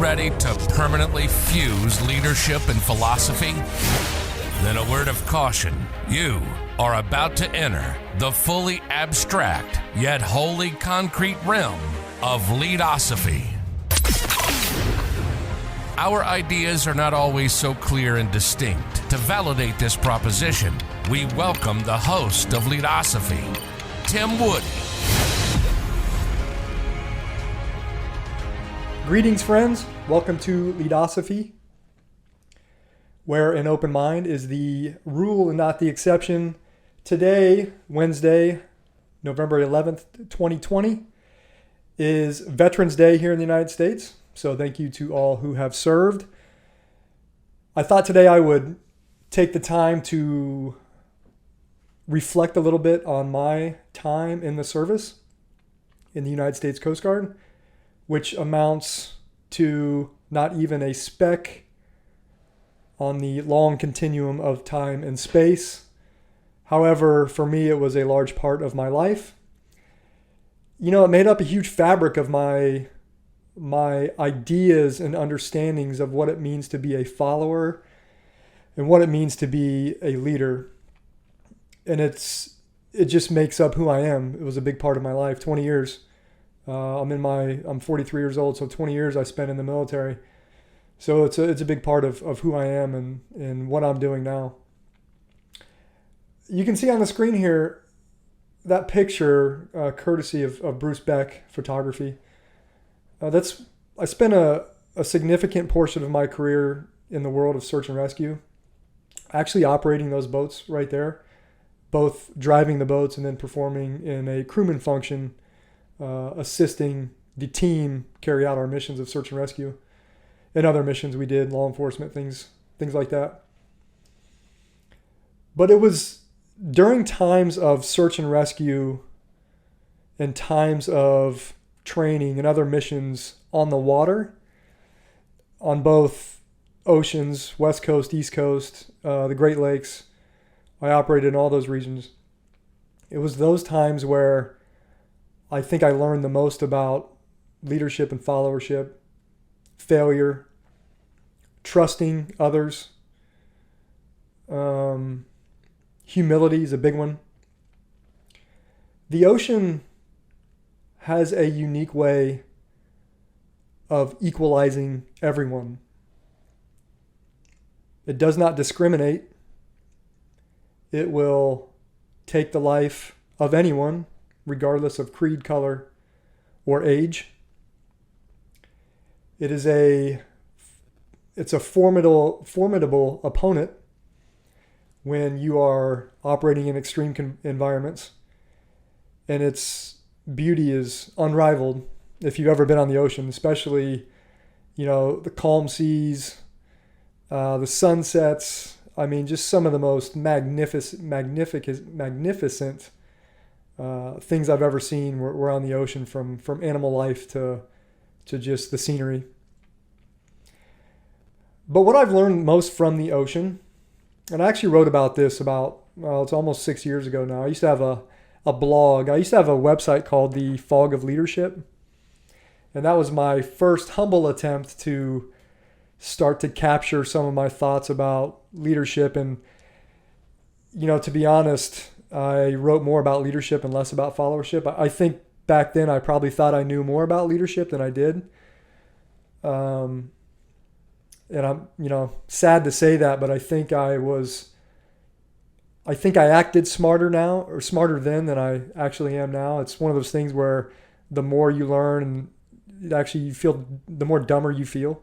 ready to permanently fuse leadership and philosophy? Then a word of caution. You are about to enter the fully abstract yet wholly concrete realm of Leadosophy. Our ideas are not always so clear and distinct. To validate this proposition, we welcome the host of Leadosophy, Tim Woody. Greetings, friends. Welcome to Leadosophy, where an open mind is the rule and not the exception. Today, Wednesday, November 11th, 2020, is Veterans Day here in the United States. So thank you to all who have served. I thought today I would take the time to reflect a little bit on my time in the service in the United States Coast Guard, which amounts to not even a speck on the long continuum of time and space. However, for me, it was a large part of my life. You know, it made up a huge fabric of my ideas and understandings of what it means to be a follower and what it means to be a leader. And it just makes up who I am. It was a big part of my life, 20 years. I'm 43 years old, so 20 years I spent in the military. So it's a big part of who I am and what I'm doing now. You can see on the screen here that picture, courtesy of Bruce Beck Photography. I spent a significant portion of my career in the world of search and rescue, actually operating those boats right there, both driving the boats and then performing in a crewman function, assisting the team carry out our missions of search and rescue and other missions we did, law enforcement, things like that. But it was during times of search and rescue and times of training and other missions on the water, on both oceans, West Coast, East Coast, the Great Lakes. I operated in all those regions. It was those times where I think I learned the most about leadership and followership, failure, trusting others. Humility is a big one. The ocean has a unique way of equalizing everyone. It does not discriminate. It will take the life of anyone, regardless of creed, color, or age. It's a formidable opponent when you are operating in extreme environments, and its beauty is unrivaled. If you've ever been on the ocean, especially, the calm seas, the sunsets. I mean, just some of the most magnificent things I've ever seen were on the ocean, from animal life to just the scenery. But what I've learned most from the ocean, and I actually wrote about this it's almost 6 years ago now. I used to have a blog. I used to have a website called The Fog of Leadership. And that was my first humble attempt to start to capture some of my thoughts about leadership. And, to be honest, I wrote more about leadership and less about followership. I think back then I probably thought I knew more about leadership than I did. And I'm, sad to say that, but I think I acted smarter then than I actually am now. It's one of those things where the more you learn, and you feel, the more dumber you feel,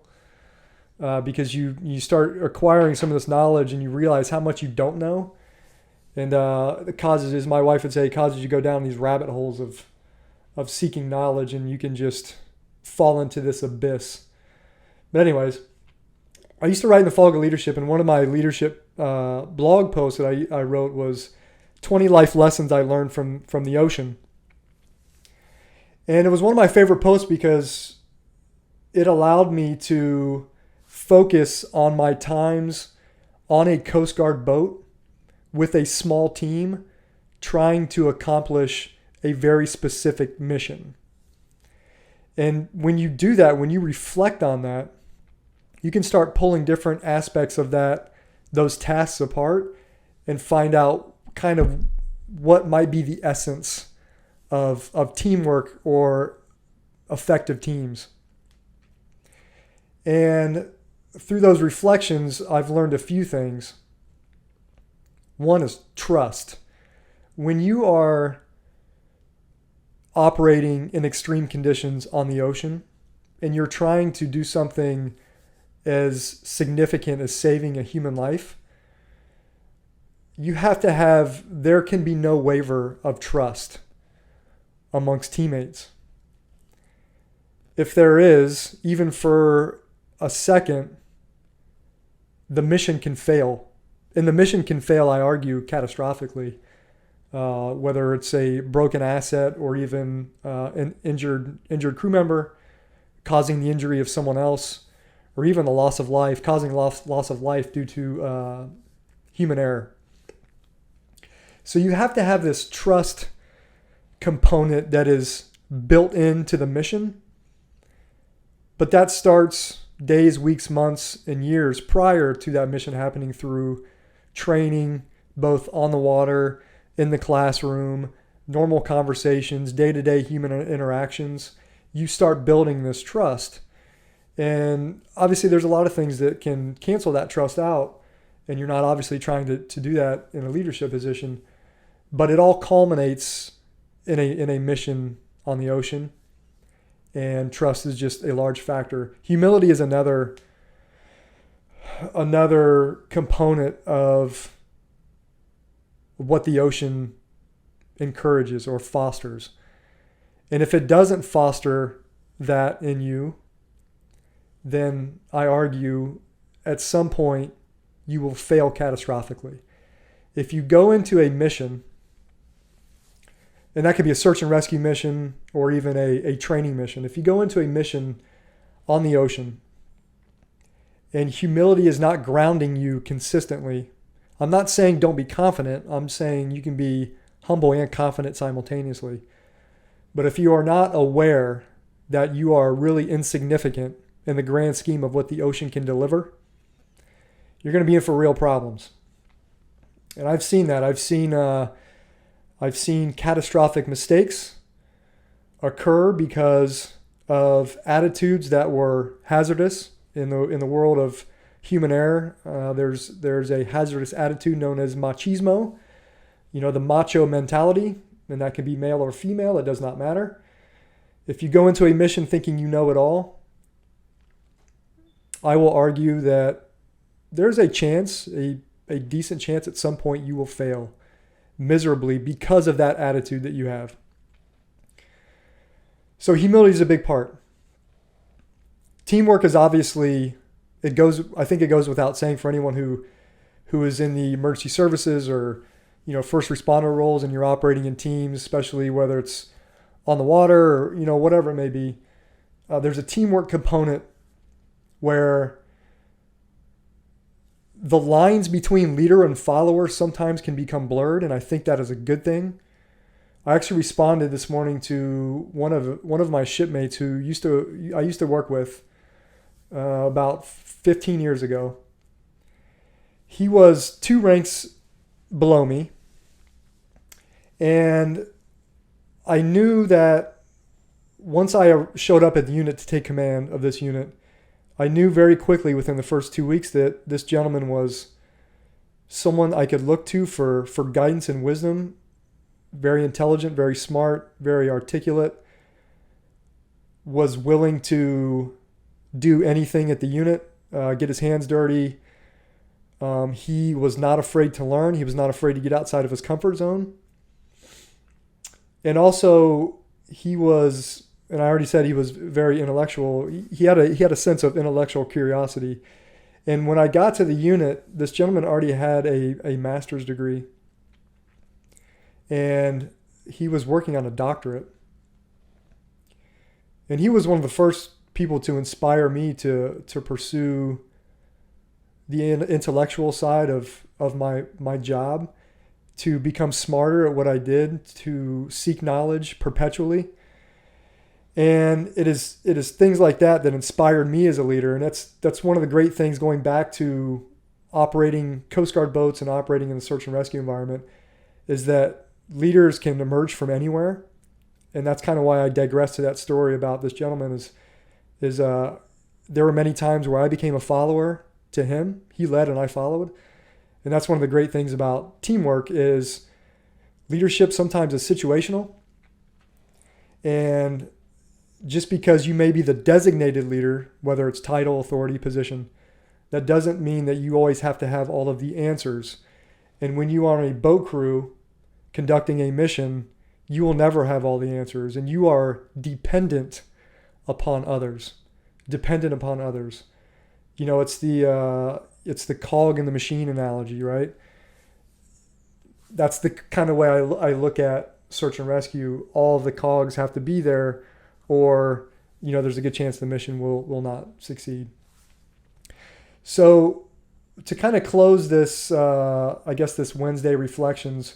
because you start acquiring some of this knowledge and you realize how much you don't know. And it causes, as my wife would say, you go down these rabbit holes of seeking knowledge, and you can just fall into this abyss. But anyways, I used to write in the Fog of Leadership, and one of my leadership blog posts that I wrote was 20 life lessons I learned from the ocean. And it was one of my favorite posts because it allowed me to focus on my times on a Coast Guard boat with a small team trying to accomplish a very specific mission. And when you do that, when you reflect on that, you can start pulling different aspects of those tasks apart and find out kind of what might be the essence of teamwork or effective teams. And through those reflections, I've learned a few things. One is trust. When you are operating in extreme conditions on the ocean and you're trying to do something as significant as saving a human life, there can be no waiver of trust amongst teammates. If there is, even for a second, the mission can fail. And the mission can fail, I argue, catastrophically. Whether it's a broken asset or even an injured crew member causing the injury of someone else, or even the loss of life, causing loss of life due to human error. So you have to have this trust component that is built into the mission, but that starts days, weeks, months, and years prior to that mission happening through training, both on the water, in the classroom, normal conversations, day-to-day human interactions. You start building this trust. And obviously there's a lot of things that can cancel that trust out, and you're not obviously trying to do that in a leadership position, but it all culminates in a mission on the ocean, and trust is just a large factor. Humility is another component of what the ocean encourages or fosters. And if it doesn't foster that in you, then I argue at some point you will fail catastrophically. If you go into a mission, and that could be a search and rescue mission or even a training mission. If you go into a mission on the ocean and humility is not grounding you consistently, I'm not saying don't be confident. I'm saying you can be humble and confident simultaneously. But if you are not aware that you are really insignificant in the grand scheme of what the ocean can deliver, you're going to be in for real problems. And I've seen that. I've seen catastrophic mistakes occur because of attitudes that were hazardous in the world of human error. There's a hazardous attitude known as machismo, the macho mentality, and that can be male or female. It does not matter. If you go into a mission thinking you know it all, I will argue that there's a chance, a decent chance at some point you will fail miserably because of that attitude that you have. So humility is a big part. Teamwork is obviously, I think it goes without saying for anyone who is in the emergency services or, first responder roles, and you're operating in teams, especially whether it's on the water or, whatever it may be. There's a teamwork component where the lines between leader and follower sometimes can become blurred, and I think that is a good thing. I actually responded this morning to one of my shipmates who I used to work with about 15 years ago. He was 2 ranks below me, and I knew that once I showed up at the unit to take command of this unit, I knew very quickly within the first 2 weeks that this gentleman was someone I could look to for guidance and wisdom. Very intelligent, very smart, very articulate, was willing to do anything at the unit, get his hands dirty. He was not afraid to learn. He was not afraid to get outside of his comfort zone. And also he was, and I already said he was very intellectual. He had a sense of intellectual curiosity. And when I got to the unit, this gentleman already had a master's degree, and he was working on a doctorate. And he was one of the first people to inspire me to pursue the intellectual side of my job, to become smarter at what I did, to seek knowledge perpetually. And it is things like that that inspired me as a leader. And that's one of the great things going back to operating Coast Guard boats and operating in the search and rescue environment, is that leaders can emerge from anywhere. And that's kind of why I digress to that story about this gentleman is there were many times where I became a follower to him. He led and I followed. And that's one of the great things about teamwork is leadership sometimes is situational. And just because you may be the designated leader, whether it's title, authority, position, that doesn't mean that you always have to have all of the answers. And when you are on a boat crew conducting a mission, you will never have all the answers. And you are dependent upon others. Dependent upon others. You know, it's the cog in the machine analogy, right? That's the kind of way I look at search and rescue. All of the cogs have to be there, or there's a good chance the mission will not succeed. So to kind of close this, this Wednesday reflections,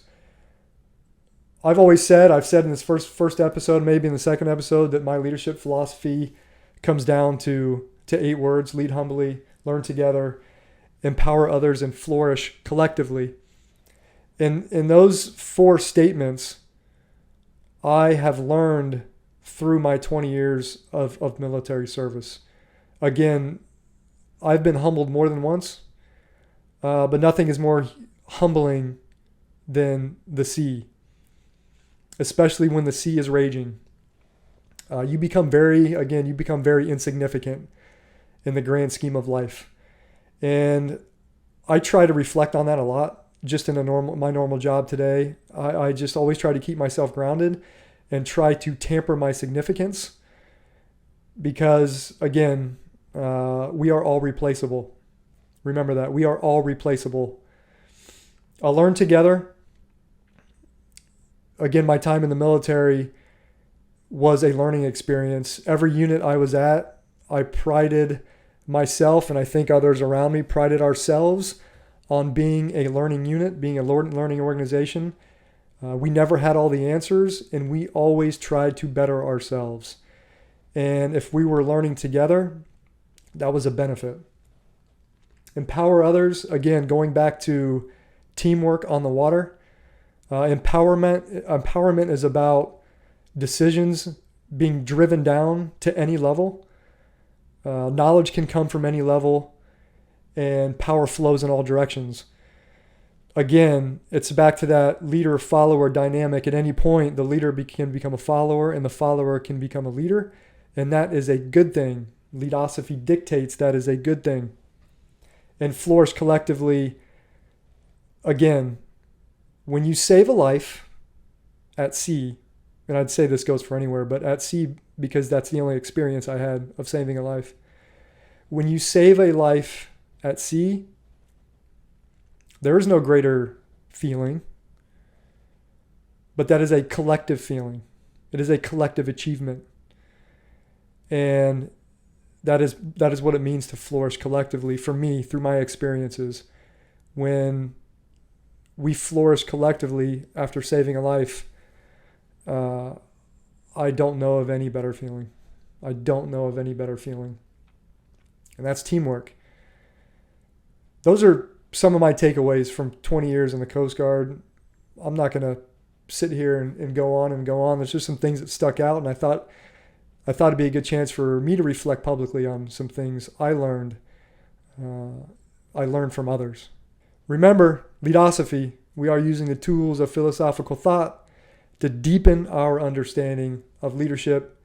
I've said in this first episode, maybe in the second episode, that my leadership philosophy comes down to 8 words: lead humbly, learn together, empower others, and flourish collectively. In those 4 statements, I have learned through my 20 years of military service. Again, I've been humbled more than once, but nothing is more humbling than the sea, especially when the sea is raging. You become very insignificant in the grand scheme of life. And I try to reflect on that a lot, just in my normal job today. I just always try to keep myself grounded and try to tamper my significance, because again, we are all replaceable. Remember that. We are all replaceable. I'll learn together. Again, my time in the military was a learning experience. Every unit I was at, I prided myself, and I think others around me prided ourselves on being a learning unit, being a learning organization. We never had all the answers, and we always tried to better ourselves. And if we were learning together, that was a benefit. Empower others, again, going back to teamwork on the water. Empowerment is about decisions being driven down to any level. Knowledge can come from any level, and power flows in all directions. Again, it's back to that leader-follower dynamic. At any point, the leader can become a follower, and the follower can become a leader, and that is a good thing. Leadosophy dictates that is a good thing. And flourish collectively. Again, when you save a life at sea, and I'd say this goes for anywhere, but at sea, because that's the only experience I had of saving a life. When you save a life at sea, there is no greater feeling, but that is a collective feeling. It is a collective achievement. And that is what it means to flourish collectively for me through my experiences. When we flourish collectively after saving a life, I don't know of any better feeling. I don't know of any better feeling. And that's teamwork. Those are some of my takeaways from 20 years in the Coast Guard. I'm not going to sit here and go on and go on. There's just some things that stuck out, and I thought it'd be a good chance for me to reflect publicly on some things I learned from others. Remember, Leadosophy, we are using the tools of philosophical thought to deepen our understanding of leadership.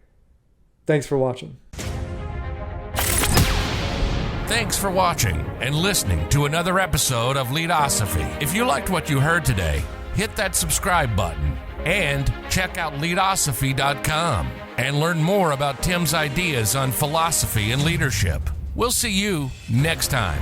Thanks for watching. Thanks for watching and listening to another episode of Leadosophy. If you liked what you heard today, hit that subscribe button and check out Leadosophy.com and learn more about Tim's ideas on philosophy and leadership. We'll see you next time.